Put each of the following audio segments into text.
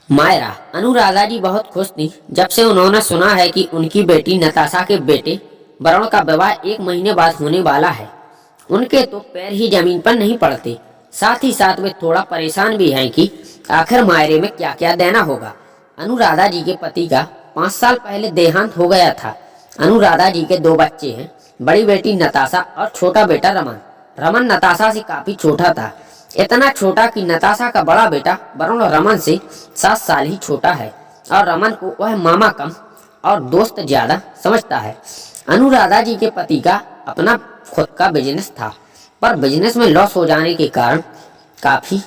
मायरा अनुराधा जी बहुत खुश थी जब से उन्होंने सुना है कि उनकी बेटी नताशा के बेटे वरुण का विवाह 1 महीने बाद होने वाला है। उनके तो पैर ही जमीन पर नहीं पड़ते। साथ ही साथ वे थोड़ा परेशान भी हैं कि आखिर मायरे में क्या क्या देना होगा। अनुराधा जी के पति का 5 साल पहले देहांत हो गया था। अनुराधा जी के 2 बच्चे हैं, बड़ी बेटी नताशा और छोटा बेटा रमन। रमन नताशा से काफी छोटा था, इतना छोटा कि नताशा का बड़ा बेटा वरुण रमन से 7 साल ही छोटा है और रमन को वह मामा कम और दोस्त ज्यादा समझता है। अनुराधा जी के पति का अपना खुद का बिजनेस था, पर बिजनेस में लॉस हो जाने के कारण काफी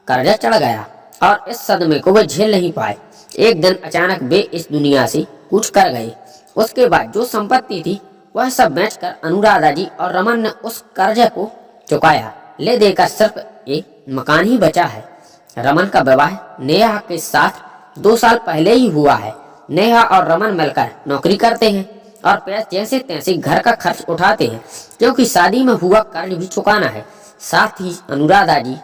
कर्जा चढ़ गया और इस सदमे को वे झेल नहीं पाए। एक दिन अचानक वे इस दुनिया से कूच कर गए। उसके बाद जो संपत्ति थी वह सब बेचकर अनुराधा जी और रमन ने उस कर्जे को चुकाया। ले देकर सिर्फ एक मकान ही बचा है। रमन का विवाह नेहा के साथ 2 साल पहले ही हुआ है। नेहा और रमन मिलकर नौकरी करते हैं और पैसे जैसे तैसे घर का खर्च उठाते हैं, क्योंकि शादी में हुआ कर्ज भी चुकाना है। साथ ही अनुराधा जी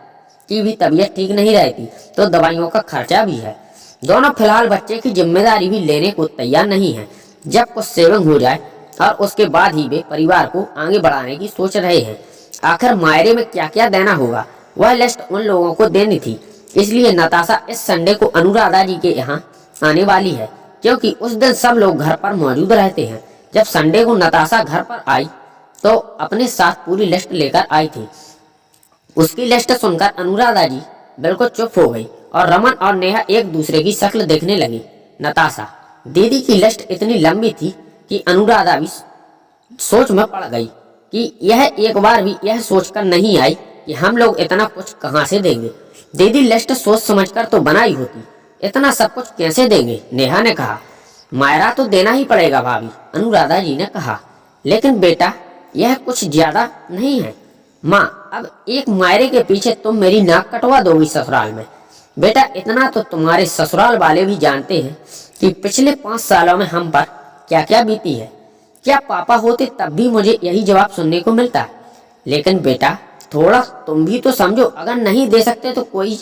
की भी तबीयत ठीक नहीं रहती, तो दवाइयों का खर्चा भी है। दोनों फिलहाल बच्चे की जिम्मेदारी भी लेने को तैयार नहीं है। जब कुछ सेविंग हो जाए और उसके बाद ही वे परिवार को आगे बढ़ाने की सोच रहे हैं। आखिर मायरे में क्या क्या देना होगा वह लिस्ट उन लोगों को देनी थी। इसलिए नताशा इस संडे को अनुराधा जी के यहाँ आने वाली है, क्योंकि उस दिन सब लोग घर पर मौजूद रहते हैं। जब संडे को नताशा घर पर आई तो अपने साथ पूरी लिस्ट लेकर आई थी। उसकी लिस्ट सुनकर अनुराधा जी बिल्कुल चुप हो गई और रमन और नेहा एक दूसरे की शक्ल देखने लगी। नताशा दीदी की लिस्ट इतनी लंबी थी कि अनुराधा भी सोच में पड़ गई कि यह एक बार भी यह सोचकर नहीं आई कि हम लोग इतना कुछ कहाँ से देंगे। दीदी लिस्ट सोच समझकर तो बनाई होती, इतना सब कुछ कैसे देंगे। नेहा ने कहा। मायरा तो देना ही पड़ेगा भाभी, अनुराधा जी ने कहा। लेकिन बेटा यह कुछ ज्यादा नहीं है। माँ अब एक मायरे के पीछे तुम मेरी नाक कटवा दोगी ससुराल में। बेटा इतना तो तुम्हारे ससुराल वाले भी जानते हैं कि पिछले 5 सालों में हम पर क्या क्या बीती है। क्या पापा होते तब भी मुझे यही जवाब सुनने को मिलता। लेकिन बेटा थोड़ा तुम भी तो समझो, अगर नहीं दे सकते तो कोई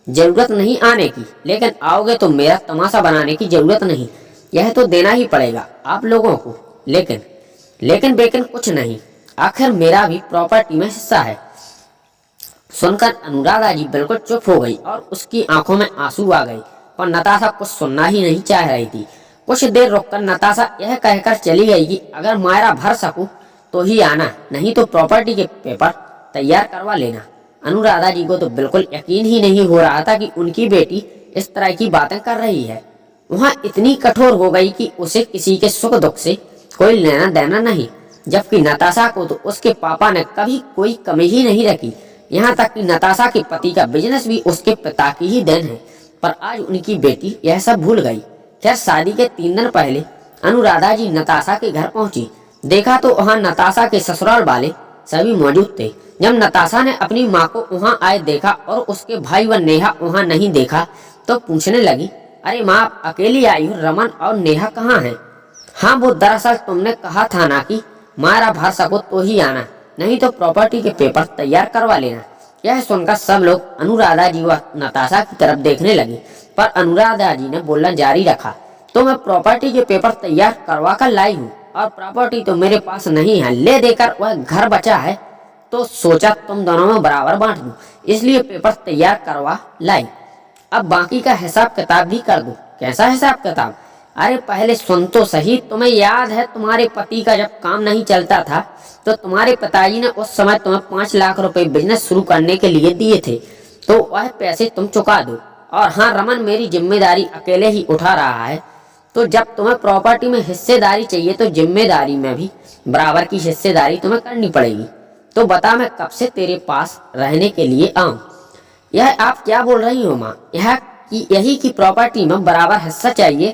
जरूरत नहीं आने की, लेकिन आओगे तो मेरा तमाशा बनाने की जरूरत नहीं। यह तो देना ही पड़ेगा आप लोगों को। लेकिन बेकिन कुछ नहीं, आखिर मेरा भी प्रॉपर्टी में हिस्सा है। सुनकर अनुराधा जी बिल्कुल चुप हो गई और उसकी आंखों में आंसू आ गए, पर नताशा कुछ सुनना ही नहीं चाह रही थी। कुछ देर रुककर नताशा यह कहकर चली गई कि अगर मायरा भर सकूं तो ही आना, नहीं तो प्रॉपर्टी के पेपर तैयार करवा लेना। अनुराधा जी को तो बिल्कुल यकीन ही नहीं हो रहा था कि उनकी बेटी इस तरह की बातें कर रही है। वहाँ इतनी कठोर हो गई कि उसे किसी के सुख दुख से कोई लेना देना नहीं, जबकि नताशा को तो उसके पापा ने कभी कोई कमी ही नहीं रखी। यहाँ तक कि नताशा के पति का बिजनेस भी उसके पिता की ही देन है, पर आज उनकी बेटी यह सब भूल गई। खैर शादी के 3 दिन पहले अनुराधा जी नताशा के घर पहुंची। देखा तो वहाँ नताशा के ससुराल वाले सभी मौजूद थे। जब नताशा ने अपनी माँ को वहाँ आए देखा और उसके भाई व नेहा वहाँ नहीं देखा तो पूछने लगी, अरे माँ आप अकेली आई हो, रमन और नेहा कहाँ हैं? हाँ वो दरअसल तुमने कहा था ना कि मायरा भर सको तो ही आना, नहीं तो प्रॉपर्टी के पेपर तैयार करवा लेना। यह सुनकर सब लोग अनुराधा जी व नताशा की तरफ देखने लगे, पर अनुराधा जी ने बोलना जारी रखा, तो मैं प्रॉपर्टी के पेपर तैयार करवा कर लाई हूँ और प्रॉपर्टी तो मेरे पास नहीं है। ले देकर वह घर बचा है तो सोचा तुम दोनों में बराबर बांट दूं, इसलिए पेपर तैयार करवा लाई। अब बाकी का हिसाब किताब भी कर दूं। कैसा हिसाब किताब? अरे पहले सुन तो सही। तुम्हें याद है तुम्हारे पति का जब काम नहीं चलता था तो तुम्हारे पिताजी ने उस समय तुम्हें 5 लाख रुपए बिजनेस शुरू करने के लिए दिए थे, तो वह पैसे तुम चुका दो। और हाँ रमन मेरी जिम्मेदारी अकेले ही उठा रहा है, तो जब तुम्हें प्रॉपर्टी में हिस्सेदारी चाहिए तो जिम्मेदारी में भी बराबर की हिस्सेदारी तुम्हें करनी पड़ेगी। तो बता मैं कब से तेरे पास रहने के लिए आऊं? यह आप क्या बोल रही हो माँ? यही की प्रॉपर्टी में बराबर हिस्सा चाहिए,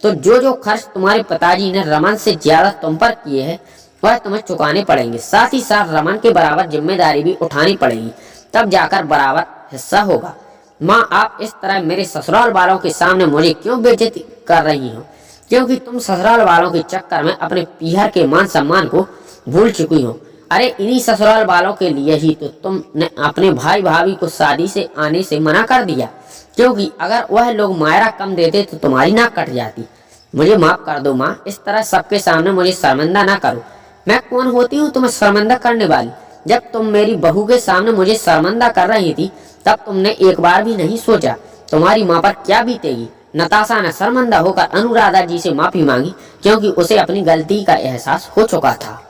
तो जो जो खर्च तुम्हारे पिताजी ने रमन से ज्यादा तुम पर किए हैं वह तुम्हें चुकाने पड़ेंगे। साथ ही साथ रमन के बराबर जिम्मेदारी भी उठानी पड़ेगी, तब जाकर बराबर हिस्सा होगा। माँ आप इस तरह मेरे ससुराल वालों के सामने मुझे क्यों बेइज्जती कर रही हो? क्योंकि तुम ससुराल वालों के चक्कर में अपने पीहर के मान सम्मान को भूल चुकी हो अरे इन्हीं ससुराल वालों के लिए ही तो तुमने अपने भाई भाभी को शादी से आने से मना कर दिया, क्योंकि अगर वह लोग मायरा कम देते तो तुम्हारी नाक कट जाती। मुझे माफ कर दो माँ, इस तरह सबके सामने मुझे शर्मिंदा ना करो। मैं कौन होती हूँ तुम्हें शर्मिंदा करने वाली? जब तुम मेरी बहू के सामने मुझे शर्मिंदा कर रही थी तब तुमने एक बार भी नहीं सोचा तुम्हारी माँ पर क्या बीतेगी। नताशा ने शर्मिंदा होकर अनुराधा जी से माफी मांगी, क्योंकि उसे अपनी गलती का एहसास हो चुका था।